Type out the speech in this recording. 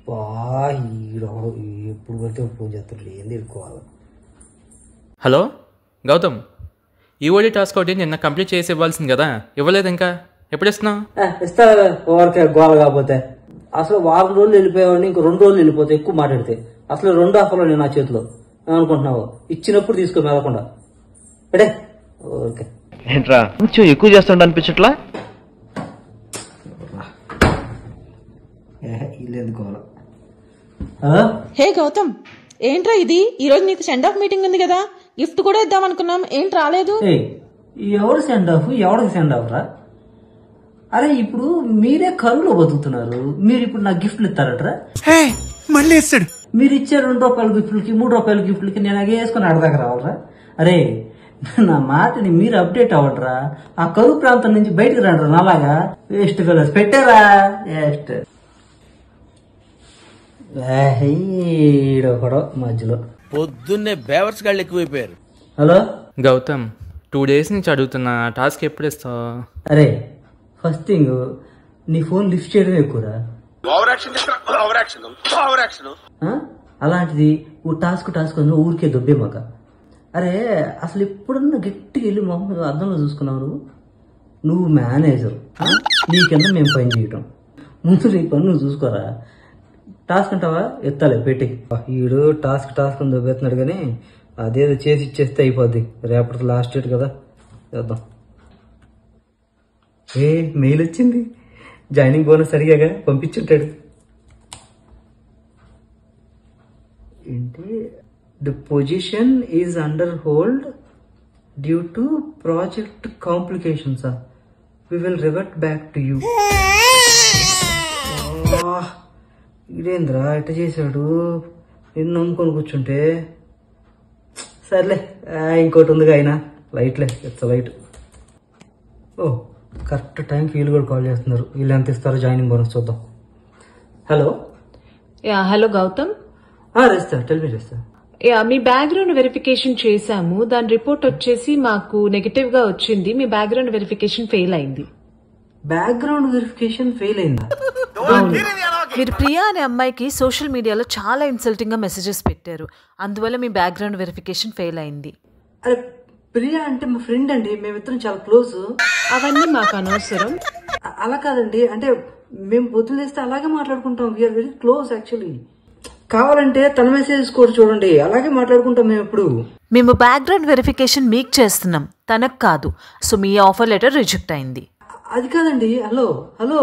ఈడొకడు ఎప్పుడు పడితే ఫోన్ చేస్తాడు, ఏంది ఎడుకోవాలి. హలో గౌతమ్, ఈఓడి టాస్క్ ఒకటి నిన్న కంప్లీట్ చేసి ఇవ్వాల్సింది కదా, ఇవ్వలేదు ఇంకా, ఎప్పుడు ఇస్తున్నావు? ఇస్తా ఓవరకే గోల. కాకపోతే అసలు వారం రోజులు వెళ్ళిపోయావాడిని, ఇంకో 2 రోజులు వెళ్ళిపోతే ఎక్కువ మాట్లాడితే. అసలు 2 ఆఫర్లు నేను నా చేతిలో ఏమనుకుంటున్నావు, ఇచ్చినప్పుడు తీసుకో మేలకుండా పెడే. ఓకే ఏంట్రా కొంచెం ఎక్కువ చేస్తుండ అనిపించట్లా? ఇల్లేందుకోవాల. హే గౌతమ్, ఏంట్రా ఇది? ఈ రోజు నీకు సెండ్ ఆఫ్ మీటింగ్ ఉంది కదా, గిఫ్ట్ కూడా ఇద్దాం అనుకున్నాం, ఏంటి రాలేదు? ఎవరు సెండ్ ఆఫ్, ఎవరికి సెండ్ ఆఫ్ రా? అరే ఇప్పుడు మీరే కరువులో బతుకుతున్నారు, మీరు ఇప్పుడు నాకు గిఫ్ట్లు ఇస్తారట్రా? మళ్ళీ ఇస్తాడు. మీరు ఇచ్చే 2 రూపాయల గిఫ్ట్లకి 3 రూపాయల గిఫ్ట్లకి నేను అగే వేసుకుని అడదాకా రావాలరా? అరే నా మాటని మీరు అప్డేట్ అవ్వడరా, ఆ కరువు ప్రాంతం నుంచి బయటకు రండి. నాలాగా వేస్ట్ కలర్స్ పెట్టారా? వేస్ట్ ఈడొకడో మధ్యలో పొద్దున్నే బేవర్స్ గాళ్ళు ఎక్కువైపోయారు. హలో గౌతమ్, 2 days నుంచి అడుగుతున్నా, టాస్క్ ఎప్పుడు ఇస్తావు? అరే ఫస్ట్ థింగ్ నీ ఫోన్ లిఫ్ట్ చేయడం ఎక్కువరా. అలాంటిది టాస్క్ ఊరికే దొబ్బే మాక. అరే అసలు ఎప్పుడన్నా గట్టిగా వెళ్ళి మొహం అర్థంలో చూసుకున్నావు? నువ్వు మేనేజర్, నీ కింద మేము పని చేయటం. ముందు నీ పని నువ్వు చూసుకోరా. టాస్క్ అంటావా, ఎత్తాలి పెట్టి. ఈడు టాస్క్ అని దొబ్బేస్తున్నాడు, కానీ అదేదో చేసి ఇచ్చేస్తే అయిపోద్ది. రేపటికి లాస్ట్ డేట్ కదా, చేద్దాం. మెయిల్ వచ్చింది, జాయినింగ్ బోనస్ అడిగాగా పంపించుంటాడు. ఏంటి, the position is under hold due to project complications, we will revert back to you. ఇదేంద్రా ఎట్ట చేశాడు, నేను నమ్ముకొని కూర్చుంటే. సర్లే ఇంకోటి ఉందిగా, అయినా లైట్లే, ఇట్స్ లైట్. కరెక్ట్ టైంకి వీళ్ళు కూడా కాల్ చేస్తున్నారు. వీళ్ళు ఎంత ఇస్తారో జాయినింగ్ బోనస్ చూద్దాం. హలో హలో గౌతమ్, రెస్తా టెల్ మీ రెస్తా. మీ బ్యాక్గ్రౌండ్ వెరిఫికేషన్ చేశాము, దాని రిపోర్ట్ వచ్చేసి మాకు నెగటివ్ గా వచ్చింది. మీ బ్యాక్గ్రౌండ్ వెరిఫికేషన్ ఫెయిల్ అయింది. బ్యాక్గ్రౌండ్ వెరిఫికేషన్ ఫెయిల్ అయిందా? మీరు ప్రియా అనే అమ్మాయికి సోషల్ మీడియాలో చాలా ఇన్సల్టింగ్ గా మెసేజెస్ పెట్టారు, అందువల్ల మీ బ్యాక్గ్రౌండ్ వెరిఫికేషన్ ఫెయిల్ అయింది. అరే ప్రియా అంటే మా ఫ్రెండ్ అండి, మేమిద్దరం చాలా క్లోజ్. అవన్నీ మాకు అనవసరం. అలా కాదండి, అంటే మేము పొద్దున లేస్తే అలాగే మాట్లాడుకుంటాం. We're very close actually. కావాలంటే తన మెసేజెస్ కూడా చూడండి, అలాగే మాట్లాడుకుంటాం మేము ఎప్పుడు. మేము బ్యాక్గ్రౌండ్ వెరిఫికేషన్ మీకు చేస్తున్నాం, తనకు కాదు. సో మీ ఆఫర్ లెటర్ రిజెక్ట్ అయింది. అది కాదండి. Hello hello